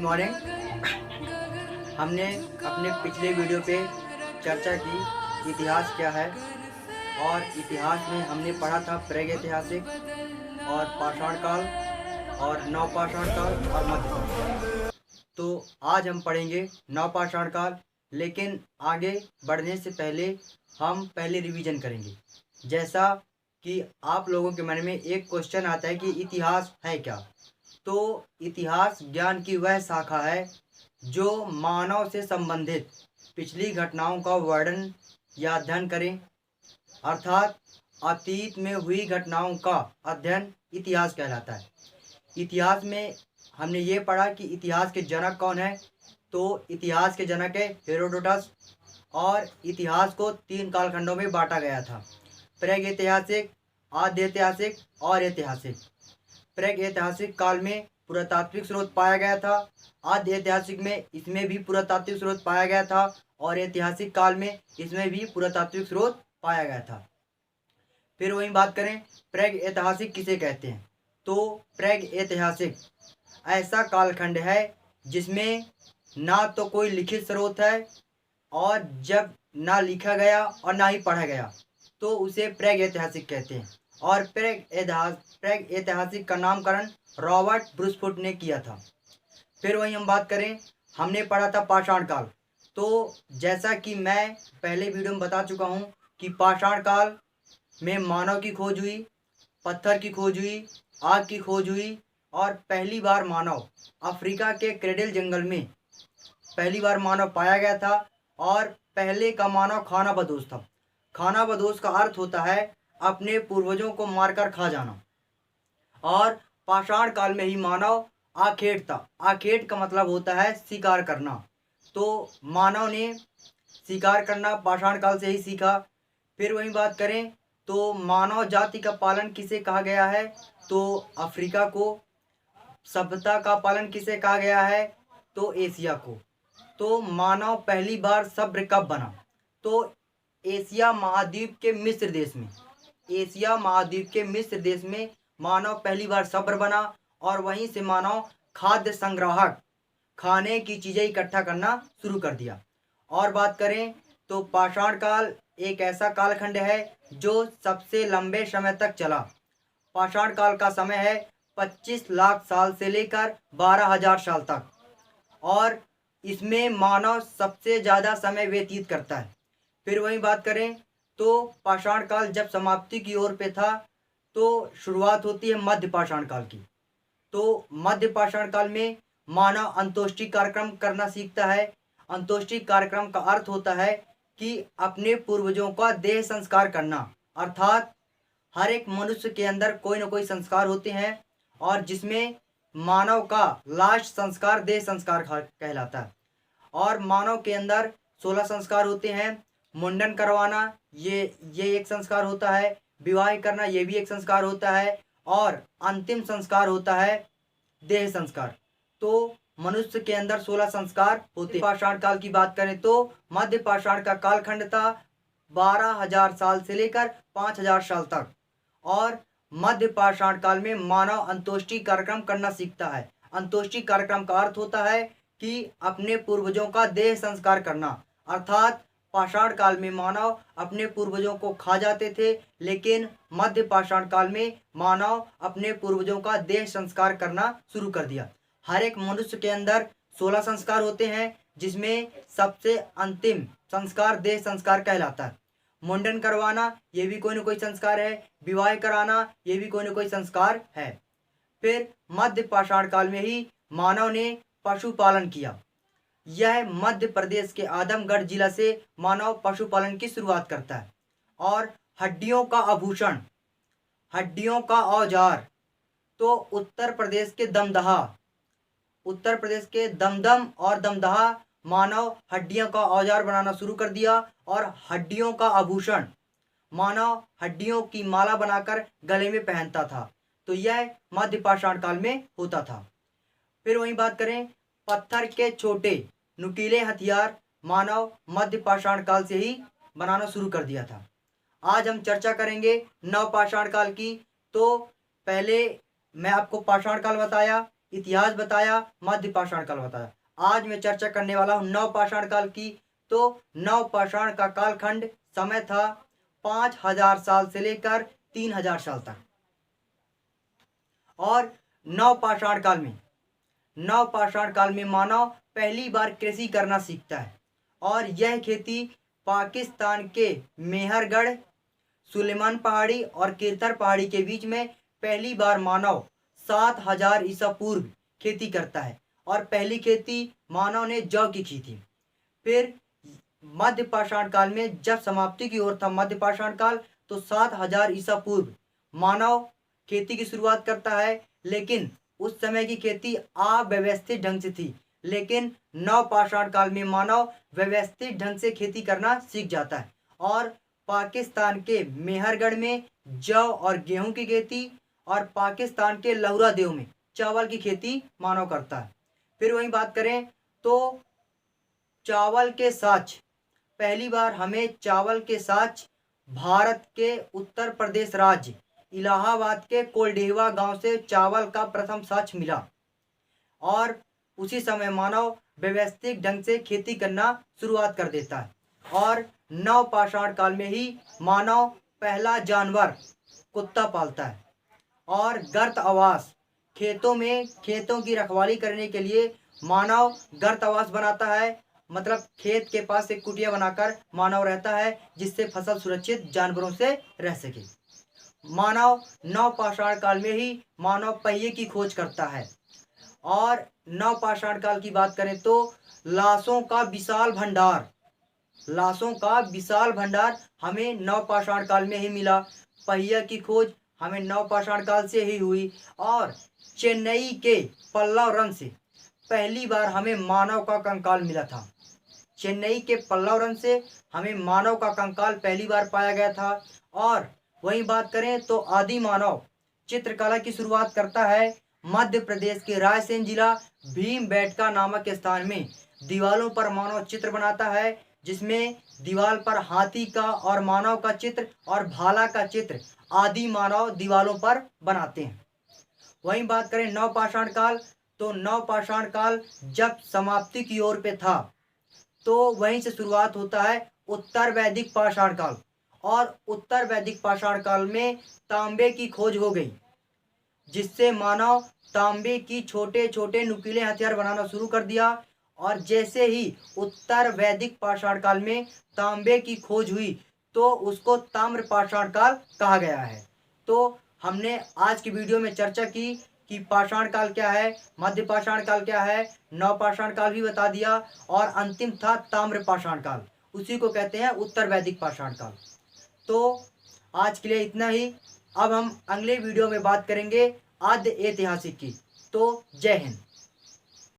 Morning. हमने अपने पिछले वीडियो पे चर्चा की इतिहास क्या है, और इतिहास में हमने पढ़ा था प्रागैतिहासिक और पाषाण काल और नवपाषाण काल और मध्यपाषाण। तो आज हम पढ़ेंगे नवपाषाण काल, लेकिन आगे बढ़ने से पहले हम पहले रिवीजन करेंगे। जैसा कि आप लोगों के मन में एक क्वेश्चन आता है कि इतिहास है क्या, तो इतिहास ज्ञान की वह शाखा है जो मानव से संबंधित पिछली घटनाओं का वर्णन या अध्ययन करें, अर्थात अतीत में हुई घटनाओं का अध्ययन इतिहास कहलाता है। इतिहास में हमने ये पढ़ा कि इतिहास के जनक कौन है, तो इतिहास के जनक है हेरोडोटस, और इतिहास को 3 कालखंडों में बांटा गया था: प्रागैतिहासिक, आद्य ऐतिहासिक और ऐतिहासिक। प्रागैतिहासिक काल में पुरातात्विक स्रोत पाया गया था, आद्य ऐतिहासिक में इसमें भी पुरातात्विक स्रोत पाया गया था, और ऐतिहासिक काल में इसमें भी पुरातात्विक स्रोत पाया गया था। फिर वही बात करें प्रागैतिहासिक किसे कहते हैं, तो प्रागैतिहासिक ऐसा कालखंड है जिसमें ना तो कोई लिखित स्रोत है, और जब ना लिखा गया और ना ही पढ़ा गया तो उसे प्रागैतिहासिक कहते हैं। और प्रागैतिहासिक का नामकरण रॉबर्ट ब्रूसफुट ने किया था। फिर वही हम बात करें, हमने पढ़ा था पाषाण काल। तो जैसा कि मैं पहले वीडियो में बता चुका हूँ कि पाषाण काल में मानव की खोज हुई, पत्थर की खोज हुई, आग की खोज हुई, और पहली बार मानव अफ्रीका के क्रेडल जंगल में पहली बार मानव पाया गया था। और पहले का मानव खानाबदोश था। खानाबदोश का अर्थ होता है अपने पूर्वजों को मारकर खा जाना। और पाषाण काल में ही मानव आखेट था। आखेट का मतलब होता है शिकार करना। तो मानव ने शिकार करना पाषाण काल से ही सीखा। फिर वही बात करें तो मानव जाति का पालन किसे कहा गया है, तो अफ्रीका को। सभ्यता का पालन किसे कहा गया है, तो एशिया को। तो मानव पहली बार सभ्य कब बना, तो एशिया महाद्वीप के मिस्र देश में। एशिया महाद्वीप के मिस्र देश में मानव पहली बार सभ्य बना, और वहीं से मानव खाद्य संग्राहक, खाने की चीजें इकट्ठा करना शुरू कर दिया। और बात करें तो पाषाण काल एक ऐसा कालखंड है जो सबसे लंबे समय तक चला। पाषाण काल का समय है 25 लाख साल से लेकर 12,000 साल तक, और इसमें मानव सबसे ज़्यादा समय व्यतीत करता है। फिर वही बात करें तो पाषाण काल जब समाप्ति की ओर पे था, तो शुरुआत होती है मध्य पाषाण काल की। तो मध्य पाषाण काल में मानव अंतोष्टि कार्यक्रम करना सीखता है। अंतोष्टि कार्यक्रम का अर्थ होता है कि अपने पूर्वजों का देह संस्कार करना, अर्थात हर एक मनुष्य के अंदर कोई ना कोई संस्कार होते हैं, और जिसमें मानव का लास्ट संस्कार देह संस्कार कहलाता है। और मानव के अंदर 16 संस्कार होते हैं। मुंडन करवाना ये एक संस्कार होता है, विवाह करना ये भी एक संस्कार होता है, और अंतिम संस्कार होता है देह संस्कार। तो मनुष्य के अंदर 16 संस्कार होते हैं। पाषाण काल की बात करें तो मध्य पाषाण का कालखंड था 12,000 साल से लेकर 5,000 साल तक। और मध्य पाषाण काल में मानव अंतोष्टि कार्यक्रम करना सीखता है। अंतोष्टि कार्यक्रम का अर्थ होता है कि अपने पूर्वजों का देह संस्कार करना, अर्थात पाषाण काल में मानव अपने पूर्वजों को खा जाते थे, लेकिन मध्य पाषाण काल में मानव अपने पूर्वजों का देह संस्कार करना शुरू कर दिया। हर एक मनुष्य के अंदर 16 संस्कार होते हैं, जिसमें सबसे अंतिम संस्कार देह संस्कार कहलाता है। मुंडन करवाना ये भी कोई ना कोई संस्कार है, विवाह कराना ये भी कोई ना कोई संस्कार है। फिर मध्य पाषाण काल में ही मानव ने पशुपालन किया। यह मध्य प्रदेश के आदमगढ़ जिला से मानव पशुपालन की शुरुआत करता है। और हड्डियों का आभूषण, हड्डियों का औजार, तो उत्तर प्रदेश के दमदम और दमदहा मानव हड्डियों का औजार बनाना शुरू कर दिया। और हड्डियों का आभूषण, मानव हड्डियों की माला बनाकर गले में पहनता था। तो यह मध्य पाषाण काल में होता था। फिर वही बात करें, पत्थर के छोटे नुकीले हथियार मानव मध्य पाषाण काल से ही बनाना शुरू कर दिया था। आज हम चर्चा करेंगे नव पाषाण काल की। तो पहले मैं आपको पाषाण काल बताया, इतिहास बताया, मध्य पाषाण काल बताया। आज मैं चर्चा करने वाला हूँ नव पाषाण काल की। तो नव पाषाण का कालखंड समय था 5000 साल से लेकर 3000 साल तक। और नव पाषाण काल में मानव पहली बार कृषि करना सीखता है और यह खेती पाकिस्तान के मेहरगढ़, सुलेमान पहाड़ी और किरथर पहाड़ी के बीच में पहली बार मानव 7000 ईसा पूर्व खेती करता है और पहली खेती मानव ने जौ की थी। फिर मध्य पाषाण काल में जब समाप्ति की ओर था मध्य पाषाण काल, तो 7000 ईसा पूर्व मानव खेती की शुरुआत करता है, लेकिन उस समय की खेती अव्यवस्थित ढंग से थी। लेकिन नव पाषाण काल में मानव व्यवस्थित ढंग से खेती करना सीख जाता है और पाकिस्तान के मेहरगढ़ में जौ और गेहूं की खेती और पाकिस्तान के लहुरा देव में चावल की खेती मानव करता है। फिर वहीं बात करें तो चावल के साच, पहली बार हमें चावल के साच भारत के उत्तर प्रदेश राज्य इलाहाबाद के कोलडेहवा गांव से चावल का प्रथम साच मिला और उसी समय मानव व्यवस्थित ढंग से खेती करना शुरुआत कर देता है। और नव पाषाण काल में ही मानव पहला जानवर कुत्ता पालता है और गर्त आवास, खेतों में खेतों की रखवाली करने के लिए मानव गर्त आवास बनाता है, मतलब खेत के पास एक कुटिया बनाकर मानव रहता है जिससे फसल सुरक्षित जानवरों से रह सके। मानव नव पाषाण काल में ही मानव पहिए की खोज करता है। और नव पाषाण काल की बात करें तो लाशों का विशाल भंडार हमें नव पाषाण काल में ही मिला। पहिया की खोज हमें नव पाषाण काल से ही हुई और चेन्नई के पल्लव रन से पहली बार हमें मानव का कंकाल मिला था। चेन्नई के पल्लव रन से हमें मानव का कंकाल पहली बार पाया गया था। और वहीं बात करें तो आदि मानव चित्रकला की शुरुआत करता है मध्य प्रदेश के रायसेन जिला भीमबेटका नामक स्थान में। दीवालों पर मानव चित्र बनाता है, जिसमें दीवार पर हाथी का और मानव का चित्र और भाला का चित्र आदि मानव दीवालों पर बनाते हैं। वहीं बात करें नव पाषाण काल, तो नव पाषाण काल जब समाप्ति की ओर पे था तो वहीं से शुरुआत होता है उत्तर वैदिक पाषाण काल। और उत्तर वैदिक पाषाण काल में तांबे की खोज हो गई, जिससे मानव तांबे की छोटे छोटे नुकीले हथियार बनाना शुरू कर दिया। और जैसे ही उत्तर वैदिक पाषाण काल में तांबे की खोज हुई तो उसको ताम्र पाषाण काल कहा गया है। तो हमने आज की वीडियो में चर्चा की कि पाषाण काल क्या है, मध्य पाषाण काल क्या है, नव पाषाण काल भी बता दिया और अंतिम था ताम्र पाषाण काल, उसी को कहते हैं उत्तर वैदिक पाषाण काल। तो आज के लिए इतना ही। अब हम अगले वीडियो में बात करेंगे आद्य ऐतिहासिक की। तो जय हिंद।